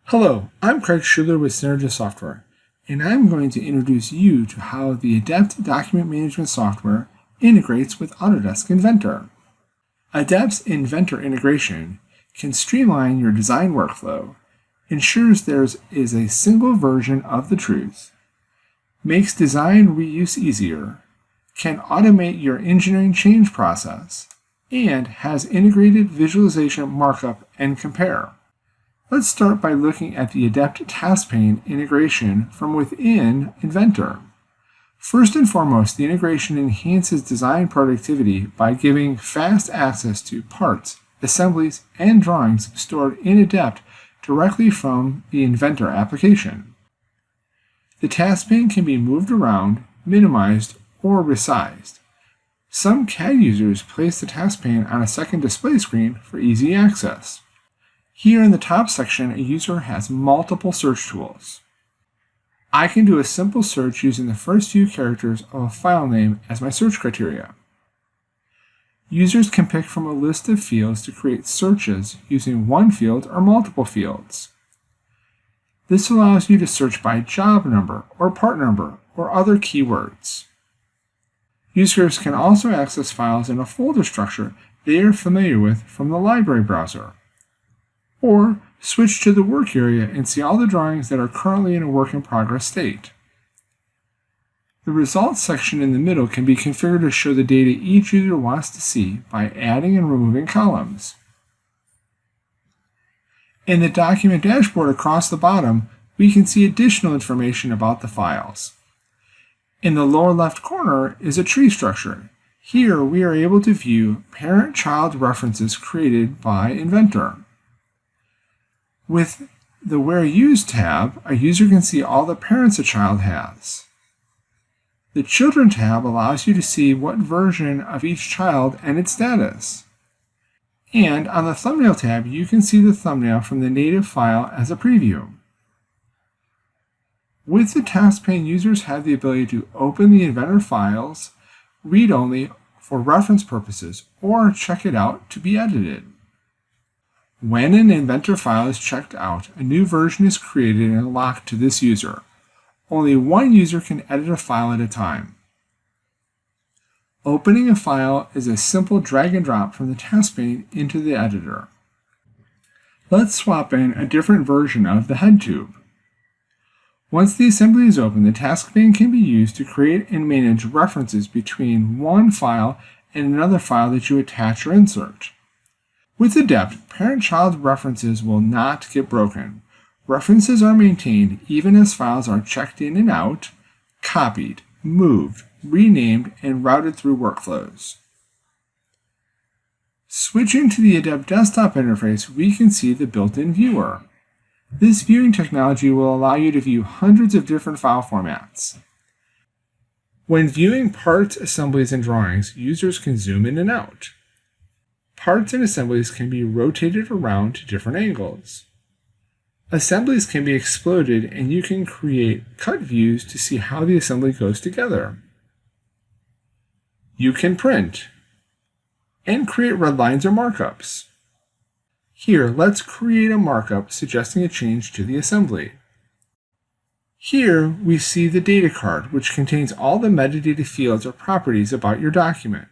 Hello, I'm Craig Schuler with Synergis Software, and I'm going to introduce you to how the Adept document management software integrates with Autodesk Inventor. Adept's Inventor integration can streamline your design workflow, ensures there is a single version of the truth, makes design reuse easier, can automate your engineering change process, and has integrated visualization markup and compare. Let's start by looking at the Adept task pane integration from within Inventor. First and foremost, the integration enhances design productivity by giving fast access to parts, assemblies, and drawings stored in Adept directly from the Inventor application. The task pane can be moved around, minimized, or resized. Some CAD users place the task pane on a second display screen for easy access. Here in the top section, a user has multiple search tools. I can do a simple search using the first few characters of a file name as my search criteria. Users can pick from a list of fields to create searches using one field or multiple fields. This allows you to search by job number or part number or other keywords. Users can also access files in a folder structure they are familiar with from the library browser, or switch to the work area and see all the drawings that are currently in a work in progress state. The results section in the middle can be configured to show the data each user wants to see by adding and removing columns. In the document dashboard across the bottom, we can see additional information about the files. In the lower left corner is a tree structure. Here we are able to view parent-child references created by Inventor. With the Where Used tab, a user can see all the parents a child has. The Children tab allows you to see what version of each child and its status. And on the Thumbnail tab, you can see the thumbnail from the native file as a preview. With the task pane, users have the ability to open the Inventor files, read only for reference purposes, or check it out to be edited. When an Inventor file is checked out, a new version is created and locked to this user. Only one user can edit a file at a time. Opening a file is a simple drag and drop from the task pane into the editor. Let's swap in a different version of the head tube. Once the assembly is open, the task pane can be used to create and manage references between one file and another file that you attach or insert. With Adept, parent-child references will not get broken. References are maintained even as files are checked in and out, copied, moved, renamed, and routed through workflows. Switching to the Adept desktop interface, we can see the built-in viewer. This viewing technology will allow you to view hundreds of different file formats. When viewing parts, assemblies, and drawings, users can zoom in and out. Parts and assemblies can be rotated around to different angles. Assemblies can be exploded, and you can create cut views to see how the assembly goes together. You can print and create red lines or markups. Here, let's create a markup suggesting a change to the assembly. Here, we see the data card, which contains all the metadata fields or properties about your document.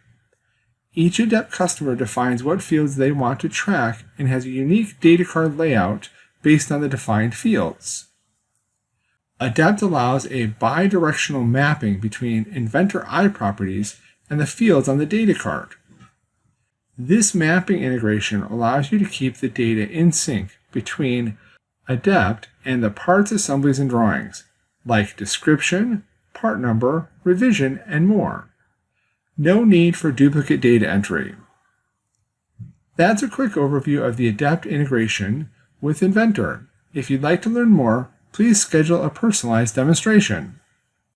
Each Adept customer defines what fields they want to track and has a unique data card layout based on the defined fields. Adept allows a bidirectional mapping between Inventor I properties and the fields on the data card. This mapping integration allows you to keep the data in sync between Adept and the parts, assemblies, and drawings, like description, part number, revision, and more. No need for duplicate data entry. That's a quick overview of the Adept integration with Inventor. If you'd like to learn more, please schedule a personalized demonstration.